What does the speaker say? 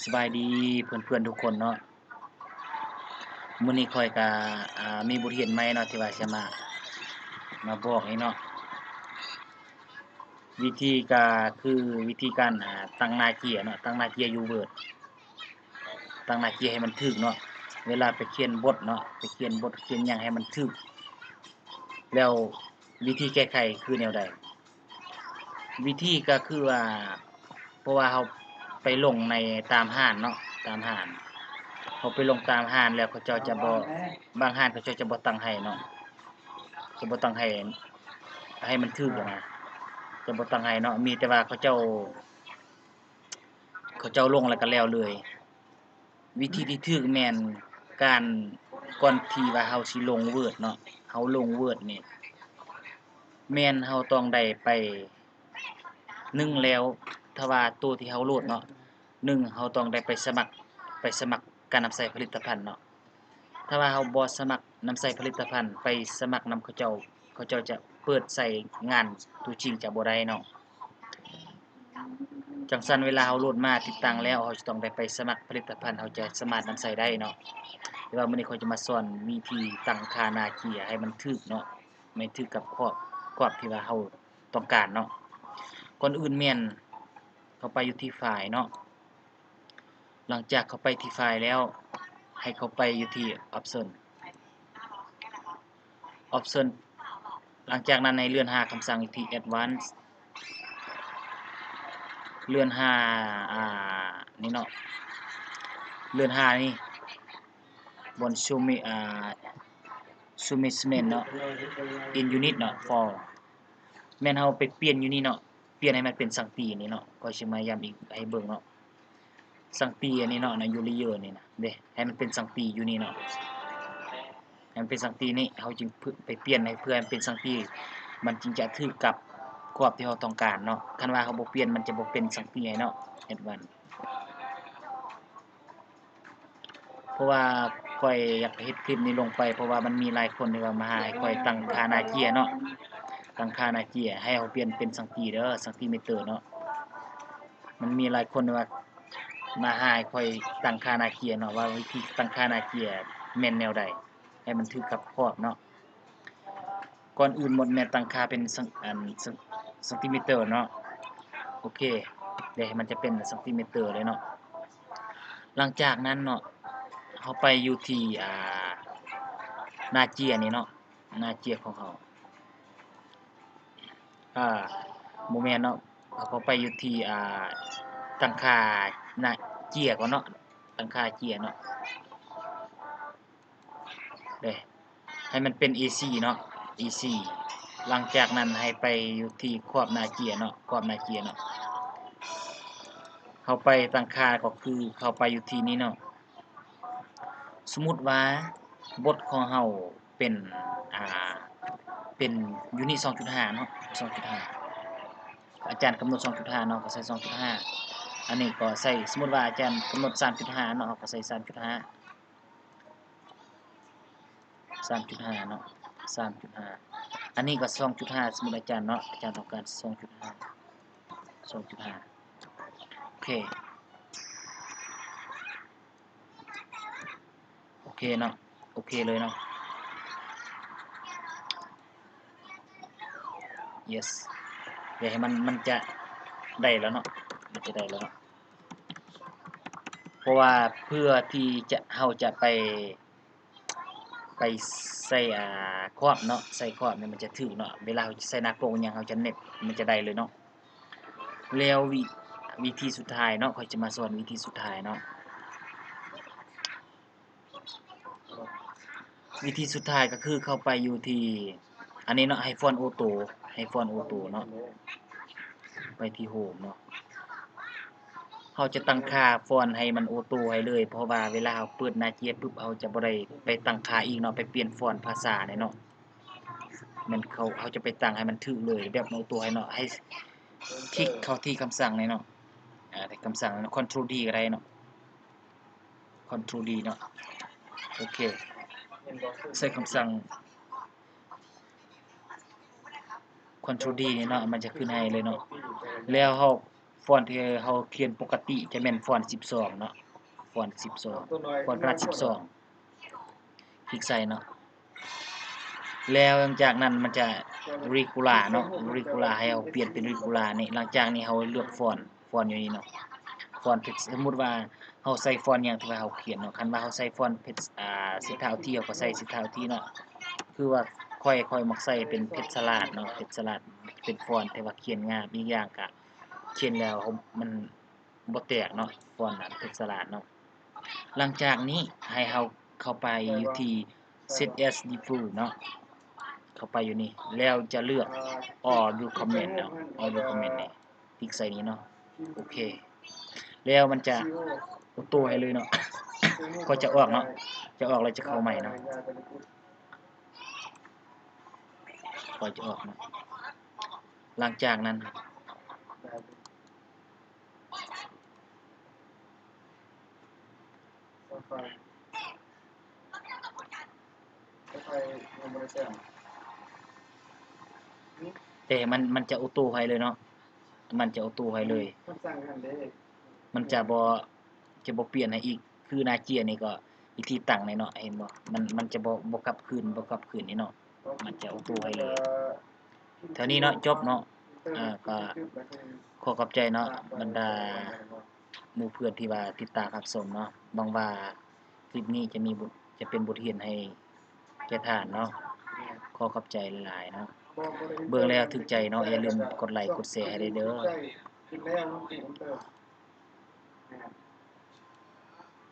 สบายดีเพื่อนๆทุกคนเนาะมื้อนี้ข้อยก็มีบทเรียนใหม่เนาะที่ว่าสิมาบอกนี่เนาะวิธีก็คือวิธีการตั้งหน้าเกียร์เนาะตั้งหน้าเกียร์อยู่ Word ตั้งหน้าเกียร์ให้มันถูกเนาะเวลาไปเขียนบทเนาะไปเขียนบทเขียนหยังให้มันถูกแล้ววิธีแก้ไขคือแนวใดวิธีก็คือว่าเพราะว่าเราไปลงในตามห้านเนาะตามห้านเขาไปลงตามห้านแล้วเขาเจ้าจะบ่บางห้านเขาเจ้าจะบ่ตั้งให้เนาะจะบ่ตั้งให้มันถูกอะนะจะบ่ตั้งให้เนาะมีแต่ว่าเขาเจ้าลงแล้วก็แล้วเลยวิธีที่ถูกแม่นการก่อนที่ว่าเราสิลง Word เนาะเราลง Word นี่แม่นเราต้องได้ไป1แล้วถ้าว่าตัวที่เราโหลดเนาะ1เราต้องได้ไปสมัครการนำใช้ผลิตภัณฑ์เนาะถ้าว่าเราบ่สมัครนำใช้ผลิตภัณฑ์ไปสมัครนำเขาเจ้าจะเปิดใช้งานตัวจริงจะบ่ได้เนาะจังซั้นเวลาเราโหลดมาติดตั้งแล้วเราจะต้องได้ไปสมัครผลิตภัณฑ์เราจะสามารถนำใช้ได้เนาะแต่ว่ามื้อนี้ข้อยจะมาสอนวิธีตั้งค่าหน้าเกียร์ให้มันถูกเนาะไม่ถูกกับครอบที่ว่าเราต้องการเนาะก่อนอื่นแม่นเข้าไปอยู่ที่ไฟล์เนาะหลังจากเข้าไปที่ไฟล์แล้วให้เข้าไปอยู่ที่ Option หลังจากนั้นให้เลื่อนหาคำสั่งอยู่ที่ Advanced เลื่อนหานี่เนาะเลื่อนหานี่บน Submit เนาะ in unit เนาะ for แม่นเฮาไปเปลี่ยนอยู่นี่เนาะเปลี่ยนให้มันเป็นสังตีนี่เนาะก็สิมาย้ำอีกให้เบิ่งเนาะสังตีอันนี้เนาะอยู่ layer นี่นะเด้ให้มันเป็นสังตีอยู่นี่เนาะให้มันเป็นสังตีนี่เฮาจึงไปเปลี่ยนให้เพื่อให้มันเป็นสังตีมันจึงจะถูกกับกรอบที่เราต้องการเนาะคันว่าเราบ่เปลี่ยนมันจะบ่เป็นสังตีให้เนาะ Advanced เพราะว่าข้อยอยากเฮ็ดคลิปนี้ลงไปเพราะว่ามันมีหลายคนที่ว่ามาหาให้ข้อยตั้งค่าหน้าเกียร์เนาะตั้งค่าหน้าเกียร์ให้เราเปลี่ยนเป็นสังตีเด้อสังตีมิเตอร์เนาะมันมีหลายคนที่ว่ามาหาให้ข้อยตั้งค่าหน้าเกียร์เนาะว่าวิธีตั้งค่าหน้าเกียร์แม่นแนวใดให้มันถูกกับครอบเนาะก่อนอื่นหมดแม่นตั้งค่าเป็นสังติมิเตอร์เนาะโอเคเดี๋ยวให้มันจะเป็นสังติมิเตอร์เลยเนาะหลังจากนั้นเนาะเราไปอยู่ที่หน้าเจียนี่เนาะหน้าเจียของเราบ่แม่นเนาะเขาไปอยู่ที่ตั้งค่าหน้าเจียก่อนเนาะตั้งค่าเจียเนาะเด้ให้มันเป็น AC เนาะ AC หลังจากนั้นให้ไปอยู่ที่ครอบหน้าเจียเนาะครอบหน้าเจียเนาะเข้าไปตั้งค่าก็คือเข้าไปอยู่ที่นี้เนาะสมมุติว่าบทของเราเป็นอ่าเป็นยูนิต 2.5 เนาะ 2.5 อาจารย์กำหนด 2.5 เนาะก็ใส่ 2.5 อันนี้ก็ใส่สมมุติว่าอาจารย์กำหนด 3.5 เนาะก็ใส่ 3.5 3.5 เนาะ 3.5 อันนี้ก็ 2.5 สมมุติอาจารย์เนาะอาจารย์ต้องการ 2.5 2.5 โอเคเนาะโอเคเลยเนาะ yes เดี๋ยวให้มันจะได้แล้วเนาะมันจะได้แล้วเนาะเพราะว่าเพื่อที่จะเราจะไปใส่ครอบเนาะใส่ครอบเนี่ยมันจะถูกเนาะเวลาเราใส่หน้าโปกอิหยังเราจะเน็ตมันจะได้เลยเนาะแล้ววิธีสุดท้ายเนาะข้อยจะมาสอนวิธีสุดท้ายเนาะวิธีสุดท้ายก็คือเข้าไปอยู่ที่อันนี้เนาะให้ฟอนต์ออโต้เนาะไปที่โฮมเนาะเราจะตั้งค่าฟอนต์ให้มันออโต้ให้เลยเพราะว่าเวลาเราเปิดหน้าเกียร์ปุ๊บเราจะบ่ได้ไปตั้งค่าอีกเนาะไปเปลี่ยนฟอนต์ภาษาได้เนาะมันเขาจะไปตั้งให้มันถูกเลยแบบออโต้ให้เนาะให้คลิกเข้าที่คำสั่งเลยเนาะที่คำสั่ง Ctrl D ก็ได้เนาะ Ctrl D เนาะโอเคใส่คำสั่ง Ctrl D นี่เนาะมันจะขึ้นให้เลยเนาะแล้วเรา ฟอนต์ที่เฮาเขียนปกติจะแม่นฟอนต์12เนาะฟอนต์12ฟอนต์ขนาด12คลิกใส่เนาะแล้วหลังจากนั้นมันจะ regular เนาะ regular ให้เราเปลี่ยนเป็น regular นี่หลังจากนี้เราเลือกฟอนต์อยู่นี่เนาะฟอนต์สมมุติว่าเราใส่ฟอนต์หยังที่ว่าเราเขียนเนาะคันว่าเราใส่ฟอนต์เพชรสิทธาอุทีเราก็ใส่สิทธาอุทีเนาะคือว่าค่อยมักใส่เป็นเพชรสลัดเนาะเพชรสลัดเป็นฟอนต์ที่ว่าเขียนง่ายอีกอย่างก็เขียนแล้วมันบ่แตกเนาะฟอนต์เพชรสลัดเนาะหลังจากนี้ให้เราเข้าไปอยู่ที่ set as default เนาะเข้าไปอยู่นี่แล้วจะเลือก all view comment เนาะ all view comment นี่คลิกใส่นี้เนาะโอเคแล้วมันจะออโต้ให้เลยเนาะ ก็จะออกเนาะจะออกแล้วจะเข้าใหม่เนาะก็จะออกเนาะหลังจากนั้นแต่มันจะออโต้ให้เลยเนาะมันจะออโต้ให้เลยมันจะบ่เปลี่ยนให้อีกคือหน้าเกียร์นี่ก็วิธีตั้งนี่เนาะเห็นบ่มันจะบ่กลับคืนนี่เนาะมันจะออโต้ให้เลยเท่านี้เนาะจบเนาะก็ขอขอบใจเนาะบรรดาหมู่เพื่อนที่ว่าติดตามรับชมเนาะหวังว่าคลิปนี้จะเป็นบทเรียนให้แก่ท่านเนาะขอขอบใจหลายๆเนาะเบิ่งแล้วถึกใจเนาะอย่าลืมกดไลค์กดแชร์ให้ได้เด้อ